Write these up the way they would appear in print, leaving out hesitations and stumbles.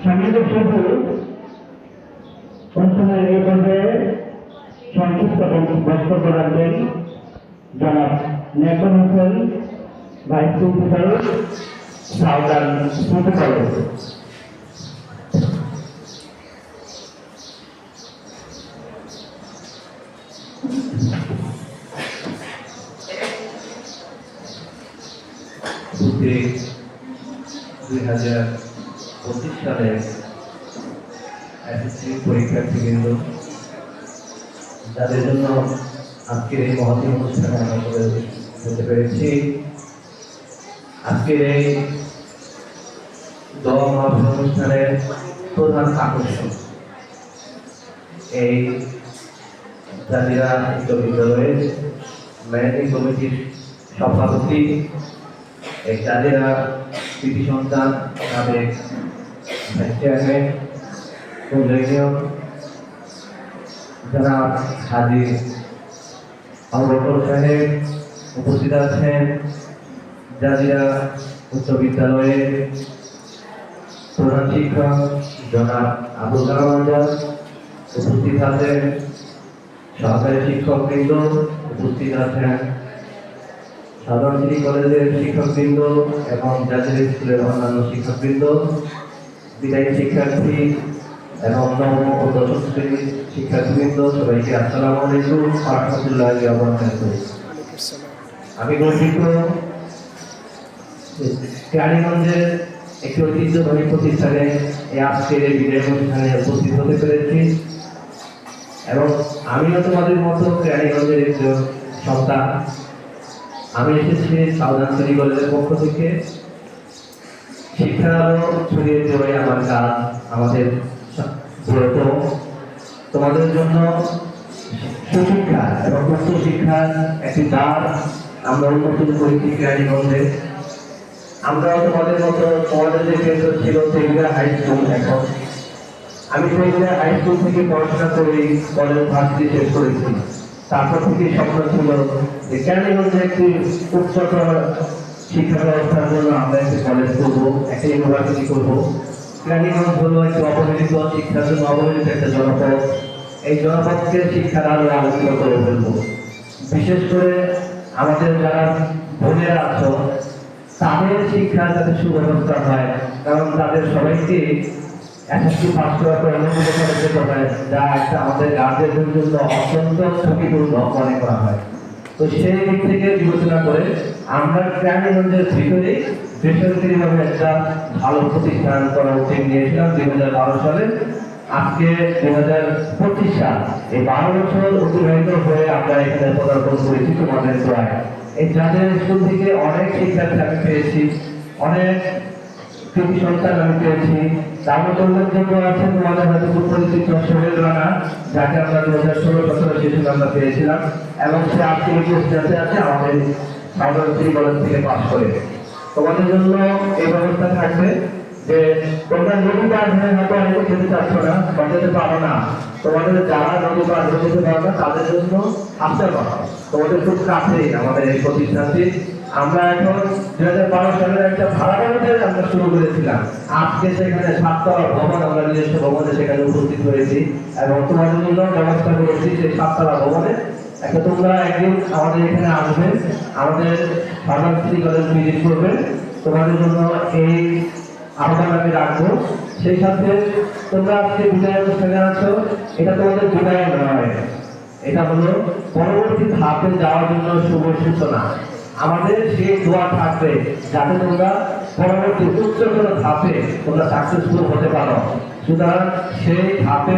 সম্মানিত শুধু অনুষ্ঠানের এই পর্যায়ে সংক্ষিপ্ত বক্তব্য রাখবেন জনাব নেকন Hossain, vice principal, southern city college. উপস্থিত 2025 সালের এসএসসি পরীক্ষার্থীবৃন্দ, যাদের জন্য আজকের এই মহতী অনুষ্ঠানে আমরা হতে পেরেছি। আজকের এই দোয়া মাহফিল অনুষ্ঠানের প্রধান আকর্ষণ এই জাজিরা উচ্চ বিদ্যালয়ের ম্যানেজিং কমিটির সভাপতি, এই জাজিরা কৃতি সন্তান সাবেক ভাইস চেয়ারম্যান যারা হাজি আবুবকর সাহেব উপস্থিত আছেন, জাজিরা উচ্চ বিদ্যালয়ের প্রধান শিক্ষক জনাব আবুল কালাম আজাদ উপস্থিত আছেন, সহকারী শিক্ষকবৃন্দ উপস্থিত আছেন, সাধারণ সিটি কলেজের শিক্ষকবৃন্দ এবং জাজিরা স্কুলের অন্যান্য শিক্ষকবৃন্দ, বিদায়ী শিক্ষার্থী এবং নবম ও দশম শ্রেণীর শিক্ষার্থীবৃন্দ, সবাইকে আসসালামু আলাইকুম ওয়া রাহমাতুল্লাহি ওয়া বারাকাতুহু। আমি গর্বিত কেরানীগঞ্জের একটি ঐতিহ্যবাহী প্রতিষ্ঠানে এই আজকের এই বিদায় অনুষ্ঠানে উপস্থিত হতে পেরেছি এবং আমিও তোমাদের মতো কেরানীগঞ্জের একজন সন্তান। আমি এসেছি সাউদার্ন সিটি কলেজের পক্ষ থেকে। শিক্ষার আলো ছড়িয়ে দেওয়াই আমার কাজ, আমাদের ব্রত। তোমাদের জন্য সুশিক্ষা এবং উচ্চ শিক্ষার একটি দ্বার আমরা উন্মোচন করেছি কেরানীগঞ্জে। আমরাও তোমাদের মতো, তোমাদের যে কেন্দ্র ছিল তেগুড়া হাই স্কুল, এখন আমি তেগুড়া হাই স্কুল থেকে পড়াশোনা করে কলেজ ভার্সিটি শেষ করেছি। তারপর থেকে স্বপ্ন ছিল যে কেরানীগঞ্জে একটি উচ্চতর শিক্ষা ব্যবস্থার জন্য আমরা একটি কলেজ করবো, একটা ইউনিভার্সিটি করবো। কেরানীগঞ্জ হলো একটি অবহেলিত, শিক্ষার জন্য অবহেলিত একটা জনপদ। এই জনপদকে শিক্ষার আলো আলোকিত করে ফেলবো। বিশেষ করে আমাদের যারা বোনেরা আছো, তাদের শিক্ষা যাতে সুব্যবস্থা হয়, কারণ তাদের সবাইকে এসএসসি পাস করার পর অনুমোদন যেতে হয়, যা একটা আমাদের গার্জেনদের জন্য অত্যন্ত ঝুঁকিপূর্ণ মনে করা হয়। তো সেই দিক থেকে বিবেচনা করে আমরা কেরানীগঞ্জের ভিতরে বেসরকারিভাবে একটা ভালো প্রতিষ্ঠান করার উদ্যোগ নিয়েছিলাম 2012 সালে। আজকে 2025 সাল, এই 12 বছর অতিবাহিত হয়ে আমরা এখানে পদার্পণ করেছি তোমাদের দোয়ায়। এই জাতীয় স্কুল থেকে অনেক শিক্ষার্থী আমি পেয়েছি, অনেক কৃতি সন্তান আমি পেয়েছি। তার মধ্যে উল্লেখযোগ্য আছে তোমাদের হয়তো খুব পরিচিত সোহেল রানা, যাকে আমরা 2016-17 সেশনে আমরা পেয়েছিলাম এবং সে আজকে স্টেজে আছে আমাদের সাউদার্ন সিটি কলেজ থেকে পাস করে। তোমাদের জন্য এই ব্যবস্থা থাকবে যে তোমরা নদী পার হয়ে হয়তো অনেকে যেতে চাচ্ছ না বা যেতে পারো না, তোমাদের যারা নদী পার হয়ে যেতে পারো না তাদের জন্য আফটার পাঠাও। তোমাদের খুব কাছেই আমাদের এই প্রতিষ্ঠানটি। আমরা এখন 2012 সালের একটা ভাড়া বাড়িতে আমরা শুরু করেছিলাম। আজকে সেখানে 7তলা ভবন, আমরা নিজস্ব ভবনে সেখানে উপস্থিত হয়েছি এবং তোমাদের জন্য ব্যবস্থা করেছি সেই 7তলা ভবনে। একটা তোমরা একদিন আমাদের এখানে আসবেন, আমাদের সাউদার্ন সিটি কলেজ ভিজিট করবেন, তোমাদের জন্য এই আহ্বান আমি রাখবো। সেই সাথে তোমরা আজকে বিদায় অনুষ্ঠানে আছো, এটা তোমাদের বিদায় নয়, এটা হলো পরবর্তী ধাপে যাওয়ার জন্য শুভ সূচনা। আমাদের সেই দোয়া থাকবে যাতে তোমরা পরবর্তী উচ্চতর ধাপে তোমরা সাকসেসফুল হতে পারো। সুতরাং সেই ধাপে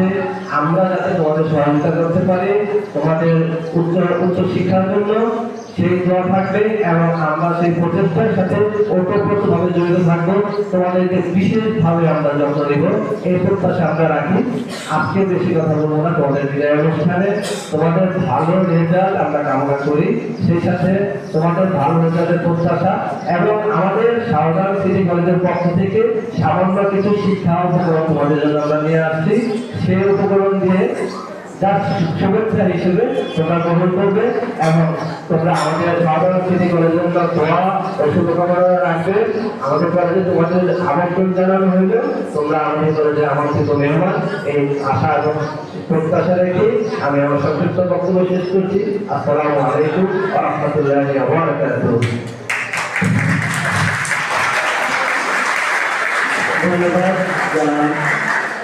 আমরা যাতে তোমাদের সহযোগিতা করতে পারি তোমাদের উচ্চ শিক্ষার জন্য, সেই দোয়া থাকবে এবং আমরা সেই প্রচেষ্টার সাথে ওতপ্রোতভাবে জড়িত থাকবো। তোমাদেরকে বিশেষভাবে আমরা যত্ন দেব, এই প্রত্যাশা আমরা রাখি। আজকে বেশি কথা বলবো না, তোমাদের বিদায় অনুষ্ঠানে তোমাদের ভালো রেজাল্ট আমরা কামনা করি, সেই সাথে তোমাদের ভালো রেজাল্টের প্রত্যাশা এবং আমাদের সাউদার্ন সিটি কলেজের পক্ষ থেকে সামান্য কিছু শিক্ষা উপকরণ তোমাদের জন্য আমরা নিয়ে আসছি। সেই উপকরণ দিয়ে যার শুভেচ্ছা হিসেবে তোমরা গ্রহণ করবে এবং তোমরা আমাদের সাধারণ সিটি কলেজের জন্য দোয়া ও শুভকামনা রাখবে। আমাদের কলেজে তোমাদের আমন্ত্রণ জানানো হইল, তোমরা আমাদের কলেজে আমন্ত্রিত মেহমান, এই আশা এবং প্রত্যাশা রেখে আমি আমার সংক্ষিপ্ত বক্তব্য শেষ করছি। আসসালামু আলাইকুম ওয়া রাহমাতুল্লাহি ওয়া বারাকাতুহু। ধন্যবাদ জানাই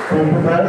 প্রিন্সিপাল